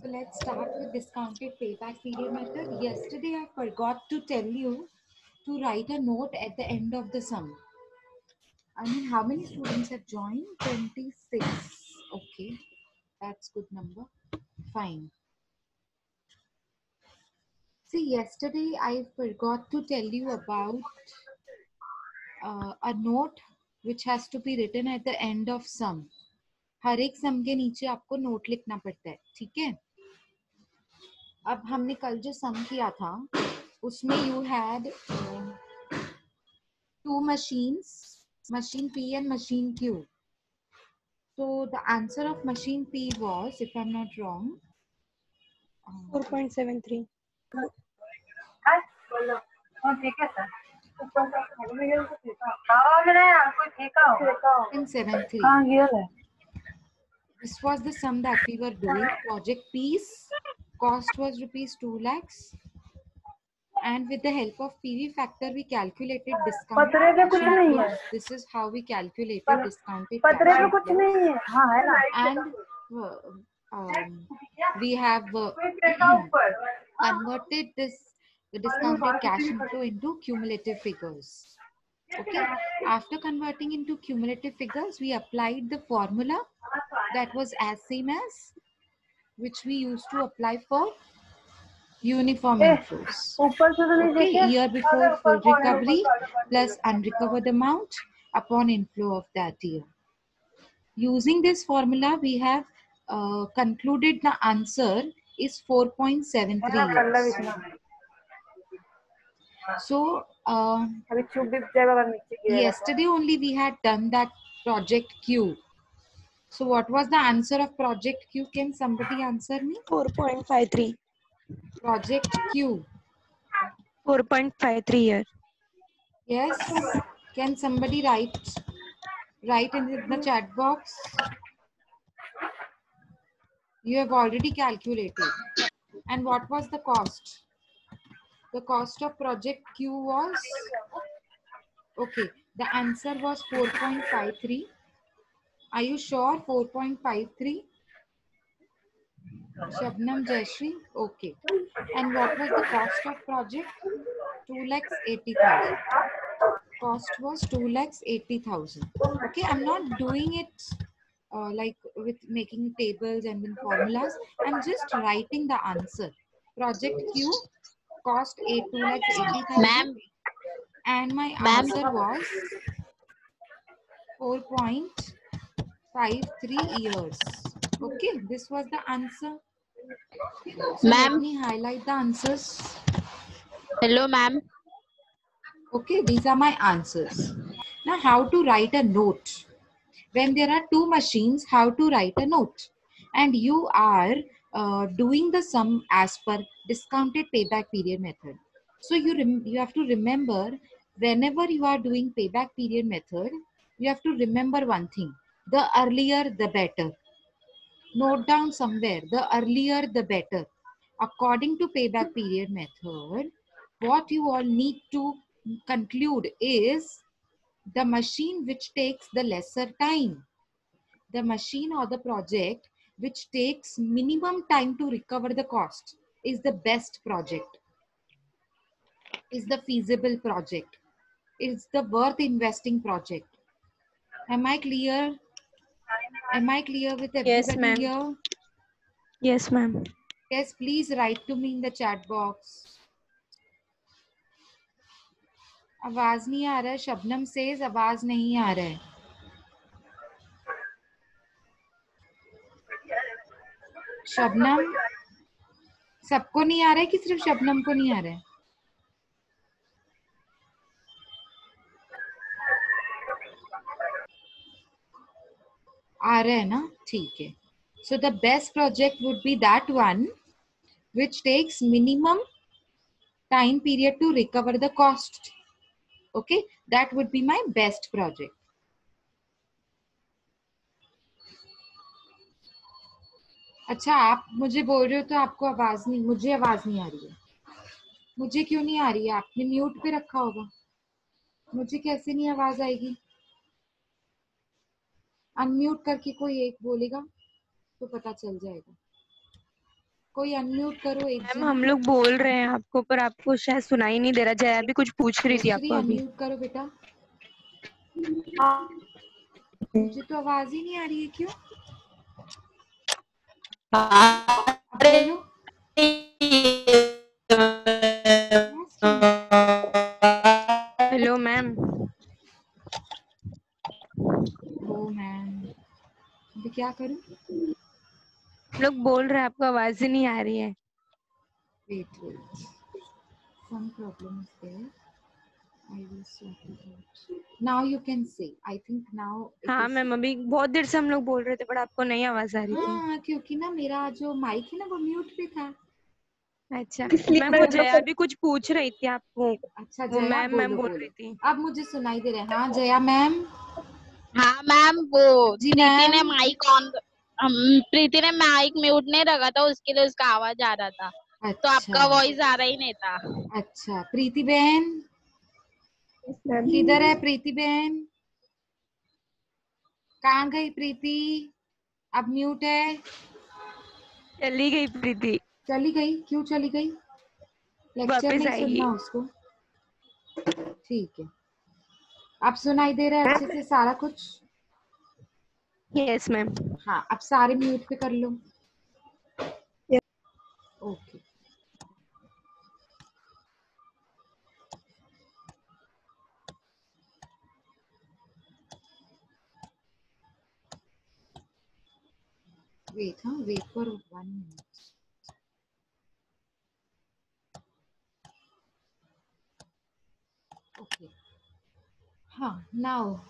So let's start with discounted payback period method. Yesterday I forgot to tell you to write a note at the end of the sum. I mean, how many students have joined? 26. Okay, that's good number. Fine. See, yesterday I forgot to tell you about a note which has to be written at the end of sum. हर एक सम के नीचे आपको note लिखना पड़ता है, ठीक है? अब हमने कल जो सम किया था उसमें you had two machines, machine P and machine Q. So the answer of machine P was, if I'm not wrong, 4.73. ठीक है sir. 4.73. This was the sum that we were doing. Project P's cost was rupees 2 lakhs. And with the help of PV factor, we calculated discount. This is how we calculated discounted cash inflows. And we have converted the discounted cash inflow into cumulative figures. Okay. After converting into cumulative figures, we applied the formula that was as same as which we used to apply for uniform inflows. Okay, year before full recovery plus unrecovered amount upon inflow of that year. Using this formula, we have concluded the answer is 4.73 years. So yesterday only we had done that project Q. So what was the answer of project Q? Can somebody answer me? 4.53. Project Q. 4.53 year. Yes. Can somebody write in the chat box? You have already calculated. And what was the cost? The cost of project Q was, okay, the answer was 4.53. Are you sure? 4.53? Shabnam Jayashree? Okay. And what was the cost of project? 2,80,000. Cost was 2,80,000. Okay, I'm not doing it like with making tables and then formulas. I'm just writing the answer. Project Q cost 2,80,000. Ma'am. And my answer was 4.53 years. Okay, this was the answer. So let me highlight the answers. Hello, ma'am. Okay, these are my answers. Now, how to write a note? When there are two machines, how to write a note? And you are doing the sum as per discounted payback period method. So you have to remember, whenever you are doing payback period method, you have to remember one thing: the earlier, the better. Note down somewhere, the earlier, the better. According to payback period method, what you all need to conclude is the machine which takes the lesser time, the machine or the project which takes minimum time to recover the cost is the best project, is the feasible project, is the worth investing project. Am I clear? Am I clear with everybody here? Yes, ma'am. Yes, please write to me in the chat box. आवाज नहीं आ रहा है. Shabnam says आवाज नहीं आ रहा है. शबनम, सबको नहीं आ रहा है कि सिर्फ शबनम को नहीं आ रहा है? आ रहा है ना? ठीक है. So the best project would be that one which takes minimum time period to recover the cost. Okay, that would be my best project. अच्छा, आप मुझे बोल रहे हो तो आपको आवाज नहीं, मुझे आवाज नहीं आ रही है. मुझे क्यों नहीं आ रही है? आपने म्यूट पे रखा होगा. मुझे कैसे नहीं आवाज आएगी? अनम्यूट करके कोई एक बोलेगा तो पता चल जाएगा. कोई अनम्यूट करो एक मैम जन। हम लोग बोल रहे हैं आपको, पर आपको शायद सुनाई नहीं दे रहा। जया भी कुछ पूछ रही थी जयश्री आपको अभी। अनम्यूट करो बेटा। मुझे तो आवाज ही नहीं आ रही है, क्यों? अब बोलो। Hello ma'am. ओ मैम, अभी क्या करूं? हम लोग बोल रहे हैं, आपको आवाज ही नहीं आ रही है। Wait wait, some problem is there. I will sort it out. Now you can say. I think now it हाँ is. मैम, अभी बहुत देर से हम लोग बोल रहे थे, बट आपको नहीं आवाज आ रही थी। हाँ, क्योंकि ना मेरा जो माइक है ना वो म्यूट पे था। अच्छा मैम, वो जया भी कुछ पूछ रही थी आपको। अच्छा वो जया, मैम बोलो बोल बोलो। रही थी। अब मुझे सुनाई दे रहा है। हाँ जया मैम। हाँ मैम, वो जी प्रीति ने मैम। माइक ऑन, प्रीति ने माइक म्यूट नहीं रखा था, उसके लिए उसका आवाज आ रहा था, तो अच्छा आपका वॉइस आ रहा ही नहीं था। अच्छा, प्रीति बहन किधर है? प्रीति बहन कहाँ गई? प्रीति अब म्यूट है। चली गई प्रीति। चली गई? क्यों चली गई? लेक्चर वापस नहीं आएगी। सुनना उसको? ठीक है, अब सुनाई दे रहा है अच्छे से सारा कुछ? Yes ma'am. हाँ, अब सारे म्यूट पे कर लो। ओके। वेट, हाँ wait for 1 minute. Okay. Huh. Now,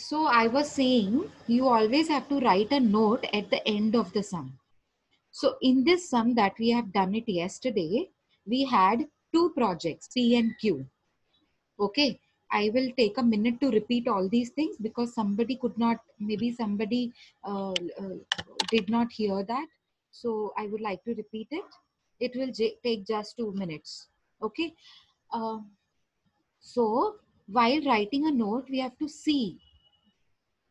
so I was saying you always have to write a note at the end of the sum. So in this sum that we have done it yesterday, we had two projects, P and Q. Okay. I will take a minute to repeat all these things because somebody could not, maybe somebody did not hear that. So I would like to repeat it. It will take just 2 minutes. Okay. Uh, so while writing a note, we have to see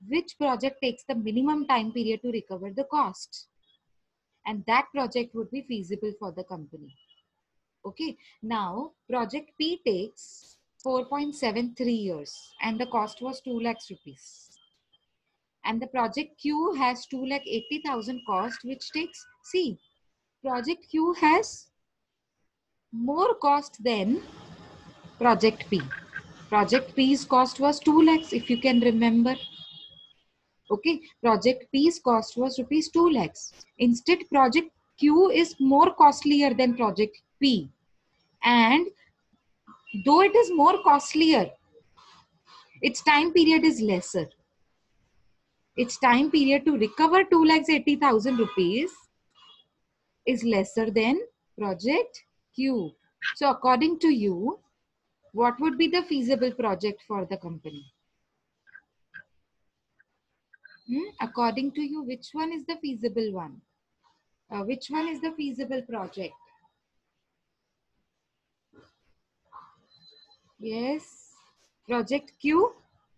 which project takes the minimum time period to recover the cost. And that project would be feasible for the company. Okay. Now, project P takes 4.73 years and the cost was 2 lakhs rupees. And the project Q has 2,80,000 cost, which takes, see, project Q has more cost than project P. Project P's cost was 2 lakhs, if you can remember. Okay, project P's cost was rupees 2 lakhs. Instead, project Q is more costlier than project P. And though it is more costlier, its time period is lesser. Its time period to recover 2,80,000 rupees is lesser than project Q. So according to you, what would be the feasible project for the company? According to you, which one is the feasible one? Which one is the feasible project? Yes, project Q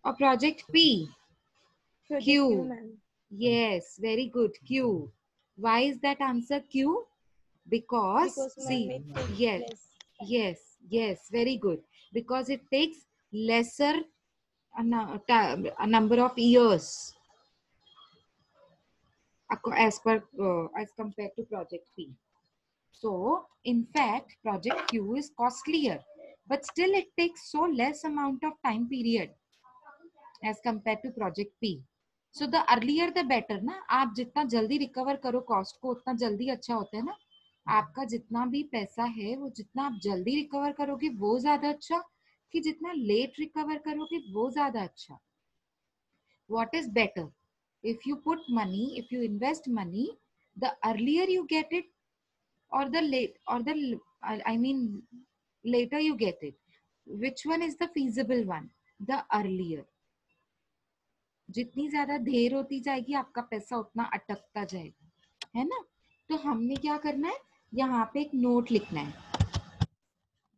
or project P? Q. Ma'am. Yes, very good. Q. Why is that answer Q? Because, see, yes, yes, yes, very good. Because it takes lesser a number of years as compared to project P. So, in fact, project Q is costlier, but still it takes so less amount of time period as compared to project P. So the earlier the better ना. आप जितना जल्दी recover करो cost को उतना जल्दी अच्छा होता है ना. आपका जितना भी पैसा है वो जितना आप जल्दी रिकवर करोगे वो ज्यादा अच्छा कि जितना लेट रिकवर करोगे वो ज्यादा अच्छा. What is better? If you put money, if you invest money, the earlier you get it or the late or the I mean later you get it. Which one is the feasible one? The earlier. जितनी ज्यादा देर होती जाएगी आपका पैसा उतना अटकता जाएगा, है ना. तो हमने क्या करना है, यहाँ पे एक नोट लिखना है.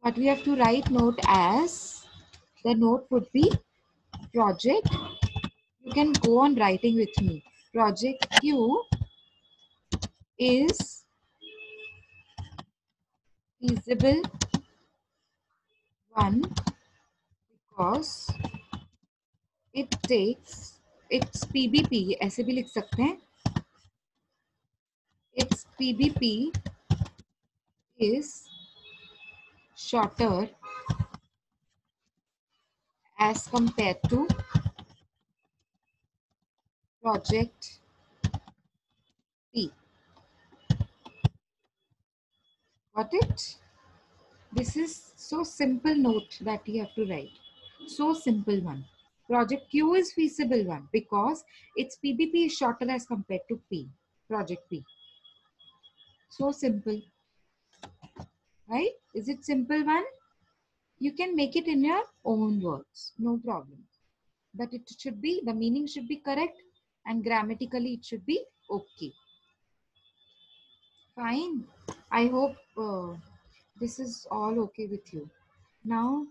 What we have to write note as, the note would be project, you can go on writing with me, project Q is feasible one because it takes its PBP, ऐसे भी लिख सकते हैं, its PBP is shorter as compared to project P. Got it? This is so simple note that you have to write. So simple one. Project Q is feasible one because its PBP is shorter as compared to P. Project P. So simple. Right? Is it simple one? You can make it in your own words. No problem. But it should be, the meaning should be correct and grammatically it should be okay. Fine. I hope this is all okay with you. Now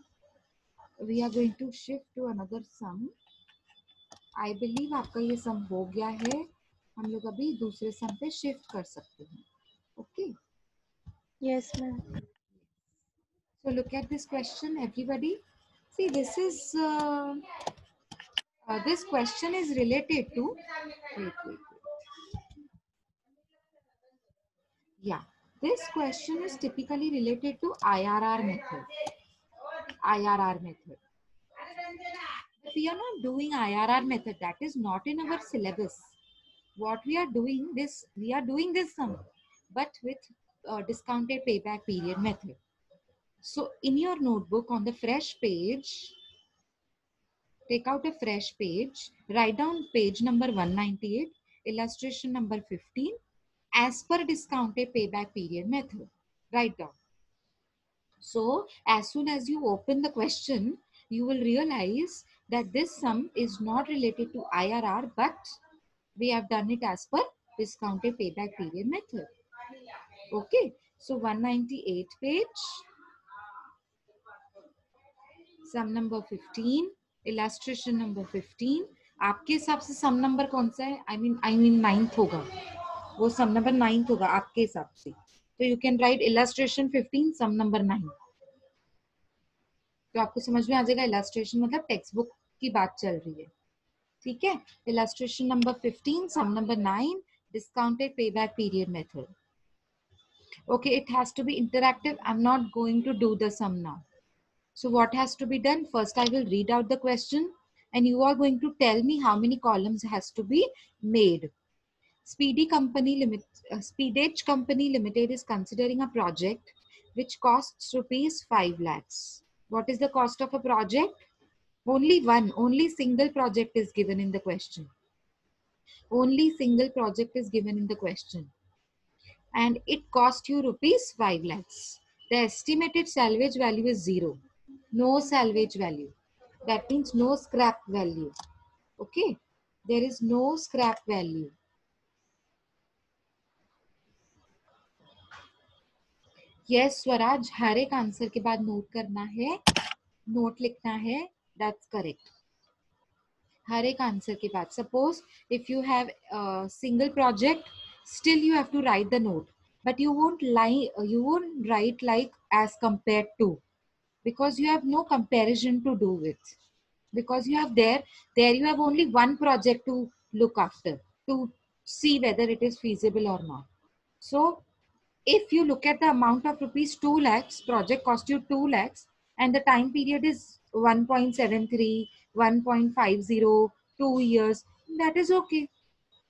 we are going to shift to another sum. I believe आपका ये sum हो गया है. हम लोग अभी दूसरे sum पे shift कर सकते हैं. Okay. Yes, ma'am. So look at this question, everybody. See, this is this question is related to. Wait. Yeah, this question is typically related to IRR method. IRR method. But we are not doing IRR method. That is not in our syllabus. What we are doing this sum, but with discounted payback period method. So in your notebook on the fresh page, take out a fresh page, write down page number 198, illustration number 15, as per discounted payback period method. Write down. So as soon as you open the question, you will realize that this sum is not related to IRR, but we have done it as per discounted payback period method. Okay, so 198 page, sum number 15, illustration number 15. आपके हिसाब से sum number कौन सा है? I mean 9th होगा. वो sum number 9th होगा आपके हिसाब से. So you can write illustration 15, sum number 9. तो आपको समझ में आ जाएगा इलास्ट्रेशन मतलब टेक्स्ट बुक की बात चल रही है. ठीक है. Illustration number 15, sum number 9, discounted payback period method. Okay, it has to be interactive. I'm not going to do the sum now. So what has to be done? First, I will read out the question and you are going to tell me how many columns has to be made. Speedage Company Limited is considering a project which costs rupees 5 lakhs. What is the cost of a project? Only single project is given in the question. Only single project is given in the question. And it cost you rupees 5 lakhs. The estimated salvage value is 0. No salvage value. That means no scrap value. Okay. There is no scrap value. Yes, Swaraj, हर एक answer के बाद note करना है, note लिखना है. That's correct. हर एक answer के बाद. Suppose if you have a single project, still you have to write the note, but you won't write like as compared to, because you have no comparison to do with, because you have there you have only one project to look after to see whether it is feasible or not. So if you look at the amount of rupees 2 lakhs, project cost you 2 lakhs and the time period is 1.73, 1.50, 2 years, that is okay.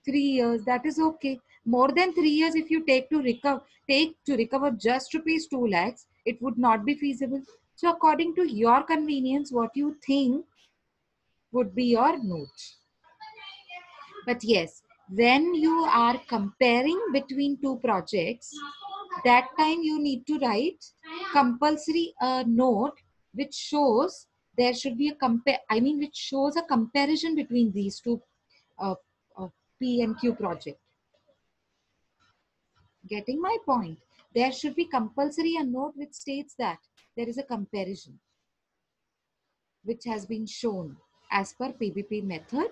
3 years, that is okay. More than 3 years, if you take to recover just rupees 2 lakhs, it would not be feasible. So according to your convenience, what you think would be your note. But yes, when you are comparing between two projects, that time you need to write compulsory a note which shows there should be which shows a comparison between these two uh, P and Q project. Getting my point? There should be compulsory a note which states that there is a comparison which has been shown as per PBP method,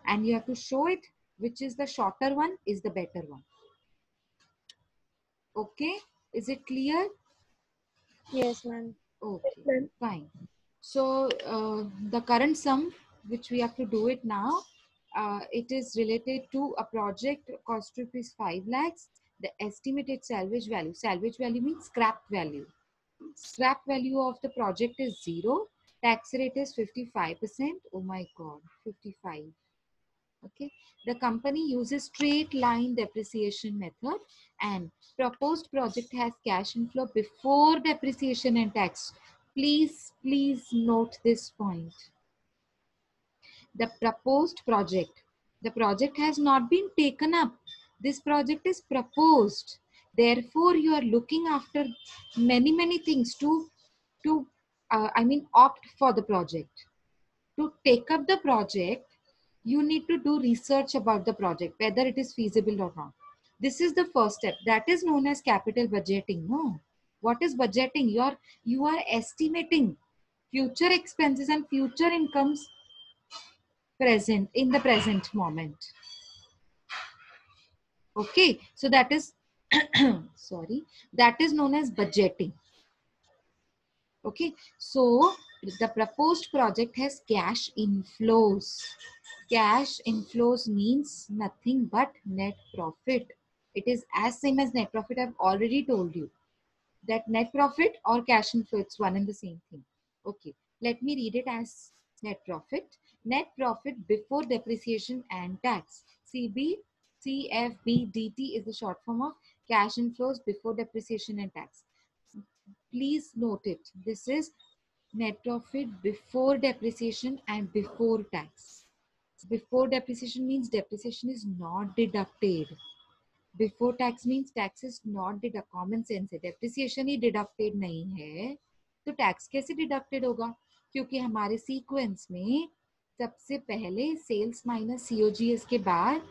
and you have to show it which is the shorter one is the better one. Okay, is it clear? Yes, ma'am. Okay, Ma'am. fine. So the current sum, which we have to do it now, it is related to a project cost rupees 5 lakhs. The estimated salvage value. Salvage value means scrap value. Scrap value of the project is 0. Tax rate is 55%. Oh my God, 55. Okay. The company uses straight line depreciation method, and proposed project has cash inflow before depreciation and tax. Please note this point. The proposed project, the project has not been taken up. This project is proposed. Therefore, you are looking after many things to opt for the project. To take up the project, you need to do research about the project, whether it is feasible or not. This is the first step. That is known as capital budgeting. No, what is budgeting? You are estimating future expenses and future incomes present in the present moment. Okay, so that is sorry, that is known as budgeting. Okay, so the proposed project has cash inflows. Cash inflows means nothing but net profit. It is as same as net profit. I've already told you that net profit or cash inflow, it's one and the same thing. Okay, let me read it as net profit. Net profit before depreciation and tax. CFBDT is the short form of cash inflows before depreciation and tax. Please note it. This is net profit before depreciation and before tax. Before depreciation means depreciation is not deducted. Before tax means tax is not deducted. Common sense है, depreciation ही deducted नहीं है तो tax कैसे deducted होगा? क्योंकि हमारे sequence में सबसे पहले सेल्स माइनस सीओजीएस के बाद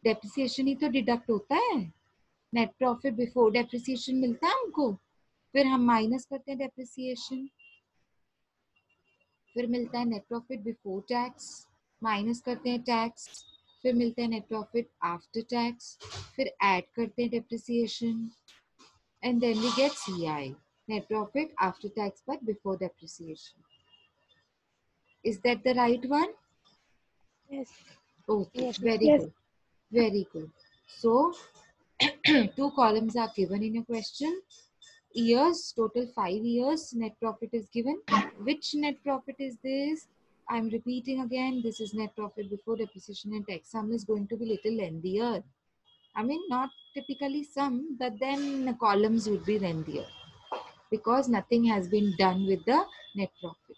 डेप्रिसिएशन ही तो डिडक्ट होता है. नेट प्रॉफिट बिफोर डेप्रिसिएशन मिलता है हमको, फिर हम माइनस करते हैं डेप्रिसिएशन, फिर मिलता है net profit before tax, minus करते हैं टैक्स, फिर मिलता है नेट प्रॉफिट आफ्टर टैक्स, फिर ऐड करते हैं depreciation, and then we get CI, net profit after tax but before depreciation. Is that the right one? Yes. Okay, Yes. very Yes. good. Very good. So, two columns are given in your question. Years, total 5 years, net profit is given. Which net profit is this? I'm repeating again, this is net profit before depreciation and tax. Sum is going to be little lengthier. I mean, not typically sum, but then the columns would be lengthier because nothing has been done with the net profit.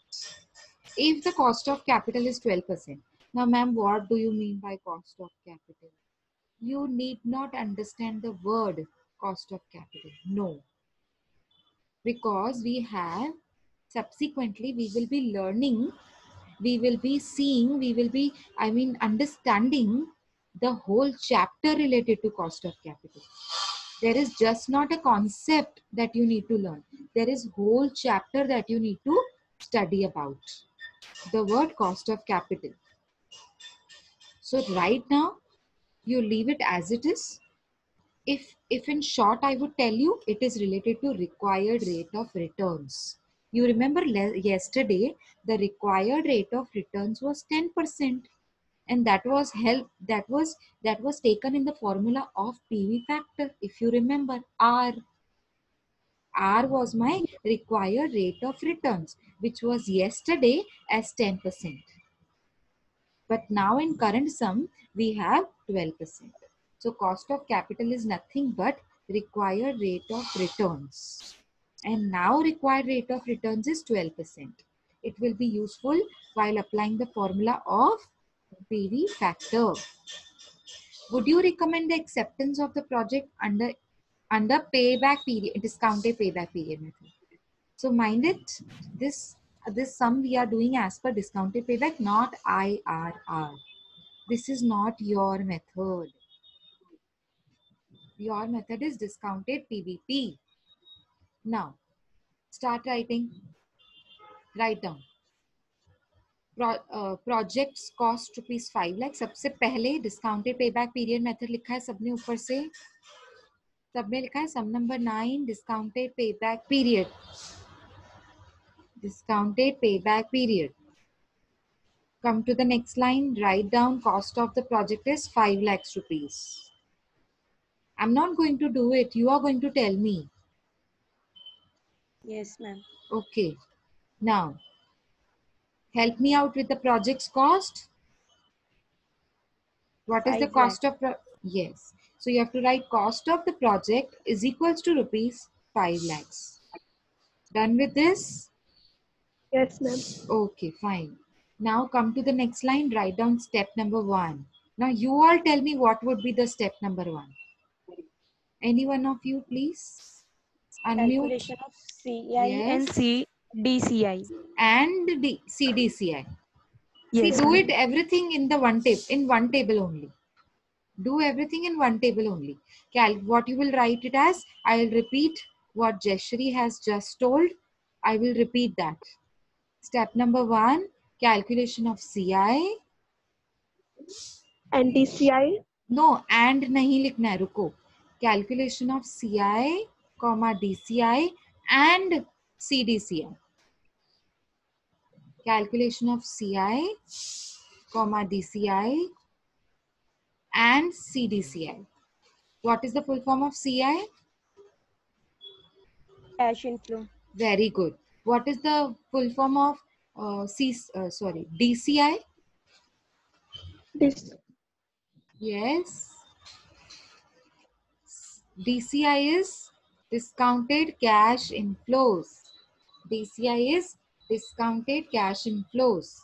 If the cost of capital is 12%. Now, ma'am, what do you mean by cost of capital? You need not understand the word cost of capital. No. Because we have subsequently, we will be learning, we will be seeing, we will be, understanding the whole chapter related to cost of capital. There is just not a concept that you need to learn. There is whole chapter that you need to study about. The word cost of capital. So right now, you leave it as it is. If in short, I would tell you, it is related to required rate of returns. You remember yesterday, the required rate of returns was 10%. And that was taken in the formula of PV factor. If you remember, R was my required rate of returns, which was yesterday as 10%. But now in current sum, we have 12%. So cost of capital is nothing but required rate of returns. And now required rate of returns is 12%. It will be useful while applying the formula of PV factor. Would you recommend the acceptance of the project under payback period, discounted payback period method? So mind it, this sum we are doing as per discounted payback, not IRR. This is not your method. Your method is discounted PBP. Now, start writing. Write down. Projects cost rupees 5 lakh. सबसे पहले discounted payback period method लिखा है सबने ऊपर से. सबने लिखा है sum number 9 discounted payback period. discounted payback period. Come to the next line. Write down cost of the project is 5 lakhs rupees. I'm not going to do it. You are going to tell me. Yes, ma'am. Okay. Now, help me out with the project's cost. What is the 5 cost of yes. So you have to write cost of the project is equals to rupees 5 lakhs. Done with this? Yes, ma'am. Okay, fine. Now come to the next line. Write down step number 1. Now you all tell me what would be the step number 1. Any one of you, please? Unmute. Calculation of CI and Yes. DCI. And CDCI. See, Yes, do ma'am. it everything in the one table only. Do everything in one table only. What you will write it as, I will repeat what Jeshri has just told. I will repeat that. Step number 1, calculation of CI. And DCI? No, and nahi likhna hai, ruko. Calculation of CI, DCI and CDCI. Calculation of CI, DCI and CDCI. What is the full form of CI? Cash inflow. Very good. What is the full form of DCI? This. Yes. DCI is discounted cash inflows. DCI is discounted cash inflows.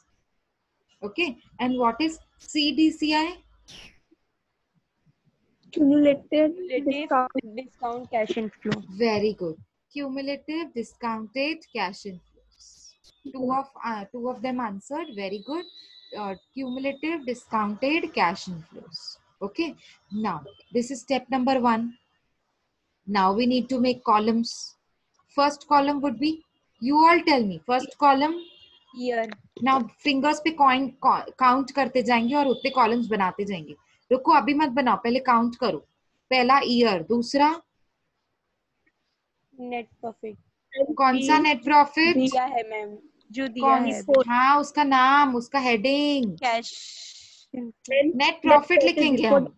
Okay. And what is CDCI? Cumulative Cumulative discount cash inflow. Very good. Cumulative discounted cash inflows. Two of them answered. Very good. Cumulative discounted cash inflows. Okay. Now, this is step number 1. Now we need to make columns. First column would be, you all tell me, first column. Year. Now fingers पे coin count करते जाएंगे और उतने columns बनाते जाएंगे. रुको, अभी मत बनाओ, पहले count करो. पहला year, दूसरा नेट प्रॉफिट. कौन सा नेट प्रॉफिट? दिया है मैम, जो दिया है. हाँ, उसका नाम, उसका हेडिंग. कैश. नेट प्रॉफिट लिखेंगे हम.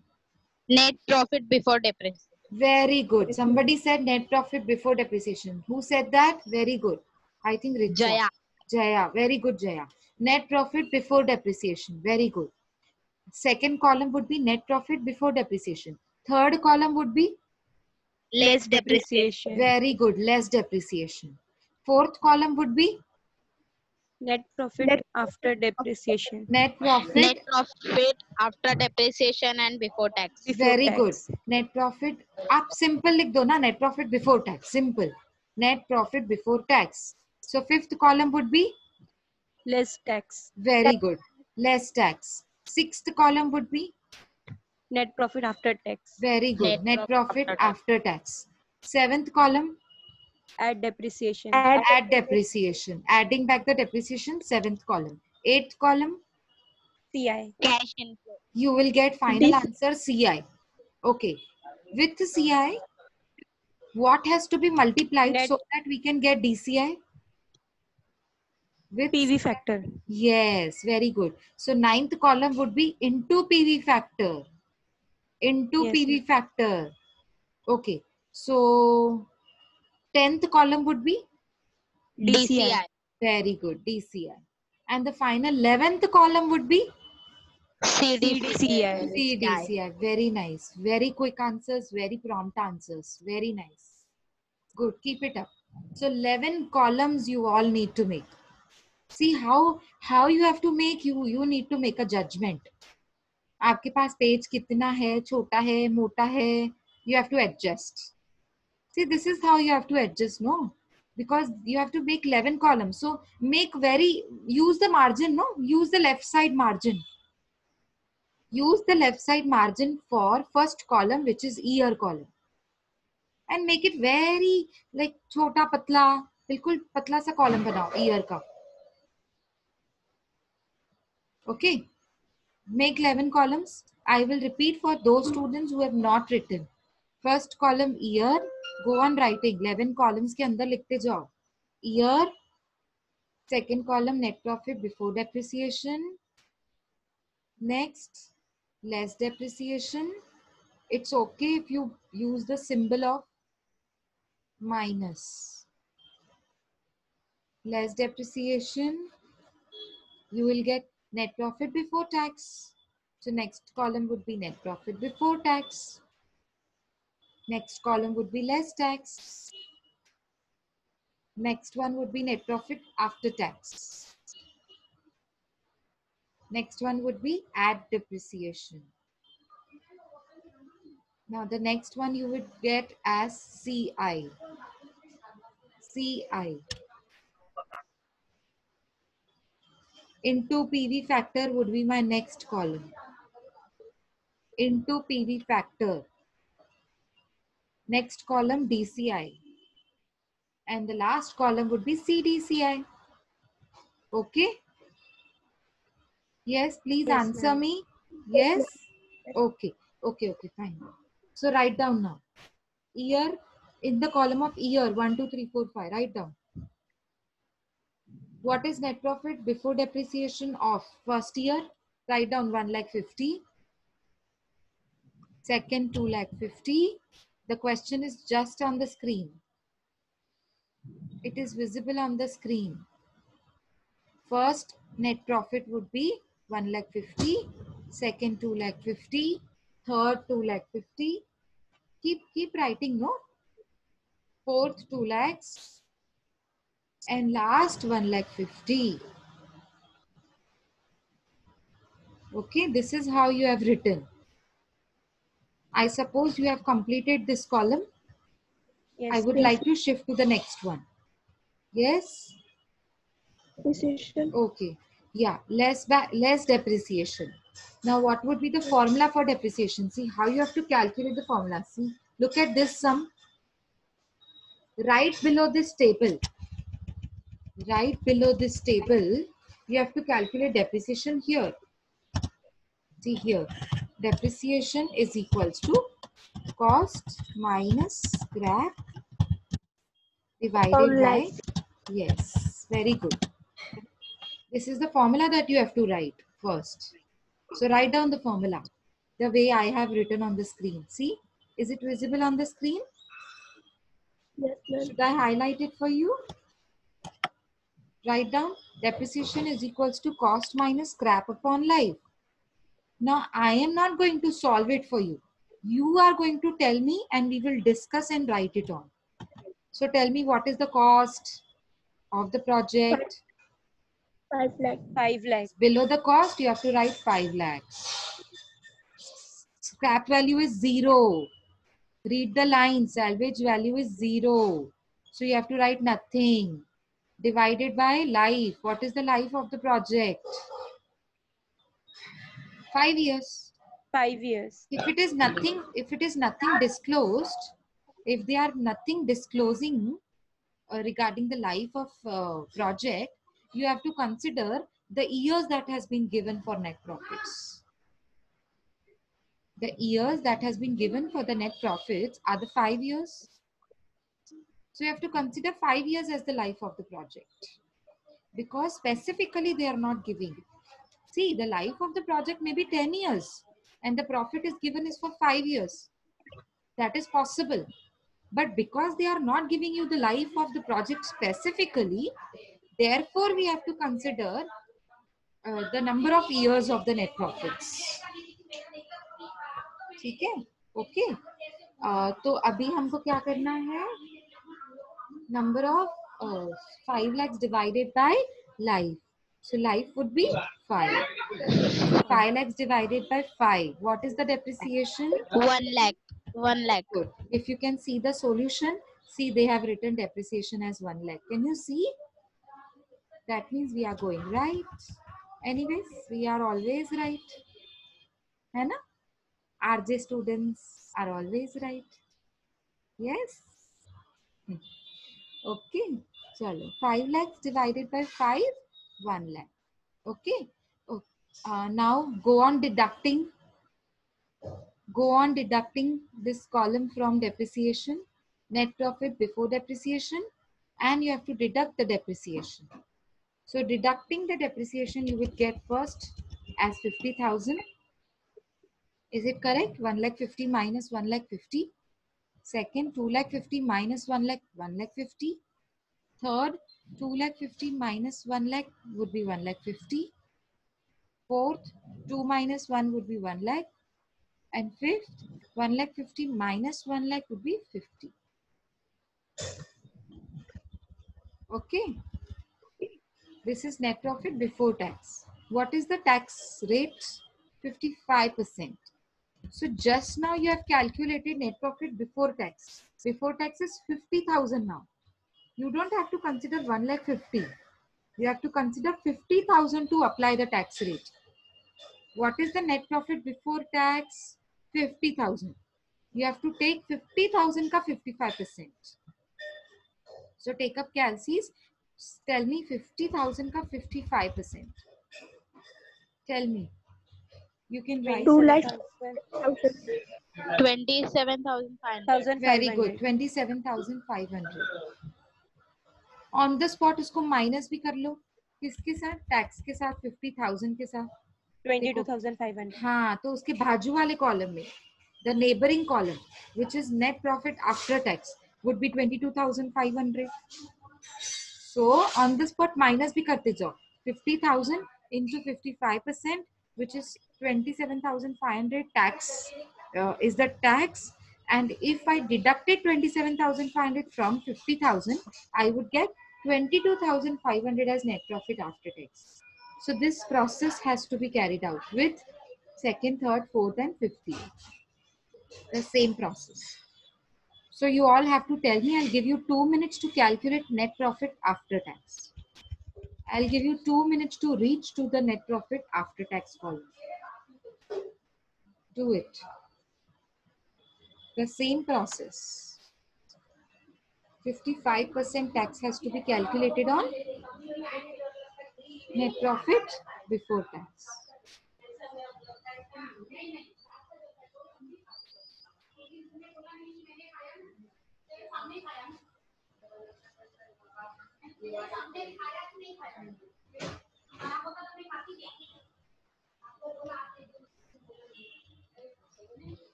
Net profit before depreciation. Very good. Somebody said net profit before depreciation. Who said that? Very good. I think Richa. Jaya. Jaya. Very good, Jaya. Net profit before depreciation. Very good. Second column would be net profit before depreciation. Third column would be Less depreciation. very good. Less depreciation. Fourth column would be net profit after depreciation. net profit. Net profit after depreciation and before tax. Very good. Net profit. आप simple लिख दो ना. Net profit before tax. Simple. Net profit before tax. So fifth column would be less tax. very good. Less tax. Sixth column would be net profit after tax. very good. Net Net profit profit after tax. Seventh column at depreciation. add depreciation. Adding back the depreciation. Seventh column. Eighth column CI. Cash inflow. you will get final answer CI. Okay. With CI, what has to be multiplied Net- so that we can get DCI? With PV factor. yes, very good. So ninth column would be into PV factor. Into Yes, PV factor. Okay. So 10th column would be DCI. very good. DCI. And the final 11th column would be CDCI. CDCI. Very nice. Very quick answers. Very prompt answers. Very nice. Good. Keep it up. So 11 columns you all need to make. See how you have to make. You need to make a judgment. आपके पास page कितना है, छोटा है, मोटा है. You have to adjust. See, this is how you have to adjust, no? Because you have to make 11 columns. So use the margin, no? Use the left side margin. Use the left side margin for first column, which is year column. And make it very like छोटा पतला, बिल्कुल पतला सा column बनाओ year का. Okay. Make 11 columns. I will repeat for those students who have not written. First column year. Go on writing. 11 columns के अंदर लिखते जाओ. Year, Second column, net profit before depreciation. Next, less depreciation. It's okay if you use the symbol of minus. Less depreciation, you will get net profit before tax. So next column would be net profit before tax. Next column would be less tax. Next one would be net profit after tax. Next one would be add depreciation. Now the next one you would get as CI. CI. Into PV factor would be my next column. Into PV factor. Next column DCI. And the last column would be CDCI. Okay? Yes, please Yes, answer ma'am. me. Yes? Okay. Okay, fine. So write down now. Year, in the column of year, 1, 2, 3, 4, 5. Write down. What is net profit before depreciation of first year? Write down 1,50,000. Second, 2,50,000. The question is just on the screen. It is visible on the screen. First net profit would be 1,50,000. Second, 2,50,000. Third, 2,50,000. Keep writing, no? Fourth, 2 lakhs. And last, 1,50,000. Okay, this is how you have written. I suppose you have completed this column. Yes, I would ma'am. like to shift to the next one. Yes? Depreciation. Okay. Yeah, less depreciation. Now, what would be the formula for depreciation? See how you have to calculate the formula. See, look at this sum. Right below this table, you have to calculate depreciation here. See here, depreciation is equals to cost minus scrap divided by, yes, very good. This is the formula that you have to write first. So write down the formula the way I have written on the screen. See, is it visible on the screen? Yes, ma'am. Should I highlight it for you? Write down depreciation is equals to cost minus scrap upon life. Now I am not going to solve it for you. You are going to tell me and we will discuss and write it on. So tell me, what is the cost of the project? 5 lakh. 5 lakhs. Below the cost, you have to write 5 lakhs. Scrap value is 0. Read the line. Salvage value is 0. So you have to write nothing. Divided by life. What is the life of the project? 5 years. 5 years. If it is nothing disclosed, if they are nothing disclosing regarding the life of project, you have to consider the years that has been given for net profits. The years that has been given for the net profits are the 5 years. So you have to consider 5 years as the life of the project, because specifically they are not giving. See, the life of the project may be 10 years and the profit is given is for 5 years. That is possible. But because they are not giving you the life of the project specifically, therefore we have to consider the number of years of the net profits. ठीक है? Okay. तो अभी हमको क्या करना है? Number of 5 lakhs divided by life. So life would be 5. 5 lakhs divided by 5. What is the depreciation? 1 lakh. 1 lakh. Good. If you can see the solution, see they have written depreciation as 1 lakh. Can you see? That means we are going right. Anyways, we are always right. है ना? RJ students are always right. Yes? Okay. Chalo. 5 lakhs divided by 5, 1 lakh. Okay. Now go on deducting. Go on deducting this column from depreciation, net profit before depreciation, and you have to deduct the depreciation. So deducting the depreciation, you would get first as 50,000. Is it correct? 1,50,000 minus 1,50,000. Second, 2,50,000 minus 1,50,000. Third, 2,50,000 minus 1,00,000 would be 1,50,000. Fourth, 2 minus 1 would be 1,00,000. And fifth, 1,50,000 minus 1,00,000 would be 50. Okay. This is net profit before tax. What is the tax rate? 55%. So just now you have calculated net profit before tax. Before tax is 50,000 now. You don't have to consider 1,50,000. You have to consider 50,000 to apply the tax rate. What is the net profit before tax? 50,000. You have to take 50,000 ka 55%. So take up calcies. Tell me 50,000 ka 55%. Tell me. You can write. 2,00,000. 27,500. Very good. 27,500. On the spot इसको minus भी कर लो. किसके साथ? Tax के साथ 50,000 के साथ. 22,500. हाँ, तो उसके बाजू वाले कॉलम में the neighboring column, which is net profit after tax, would be 22,500. So on the spot minus भी करते जाओ. 50,000 into 55%, which is 27,500 tax is the tax. And if I deducted 27,500 from 50,000, I would get 22,500 as net profit after tax. So this process has to be carried out with second, third, fourth, and 50th. The same process. So you all have to tell me. I'll give you 2 minutes to calculate net profit after tax. I'll give you 2 minutes to reach to the net profit after tax column. Do it. The same process. 55% tax has to be calculated on net profit before tax.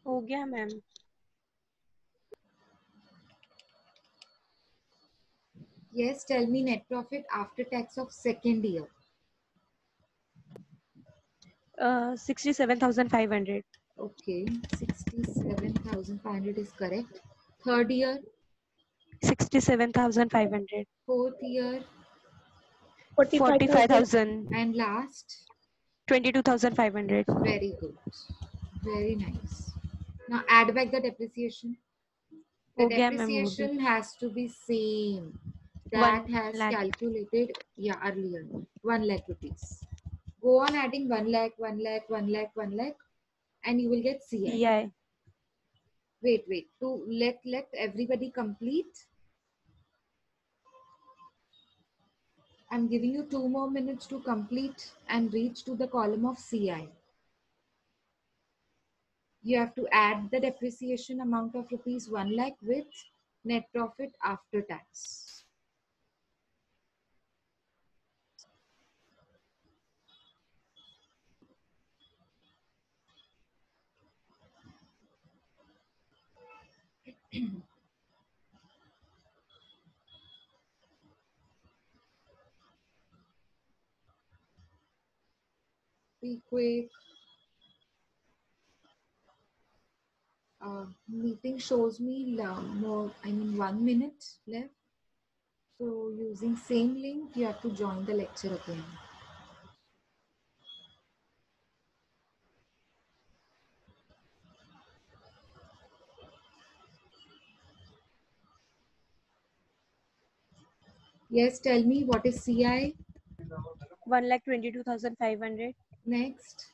हो गया ma'am. Yes, tell me net profit after tax of second year. 67,500. Okay, 67,500 is correct. Third year, 67,500. fourth year, 45,000. and last. 22,500. Very good. Very nice. Now add back the depreciation. The हो गया ma'am. depreciation has to be same. That 1 has lakh. calculated, yeah, earlier. 1 lakh rupees. Go on adding 1 lakh, 1 lakh, 1 lakh, 1 lakh, and you will get CI. EI. Wait. To let everybody complete. I'm giving you 2 more minutes to complete and reach to the column of CI. You have to add the depreciation amount of rupees 1 lakh with net profit after tax. Be quick. Meeting shows me more, 1 minute left. So using same link, you have to join the lecture again. Yes, tell me what is CI? 1,22,500. Next.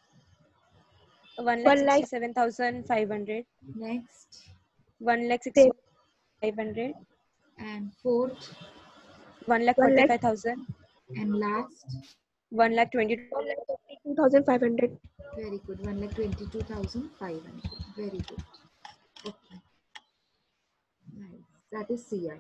1,67,500. Next. 1,60,000. 500. And fourth 1,45,000. and last. 1,20,000. 1,22,500. Very good. 1,22,500. Very good. Okay. Nice. That is CI.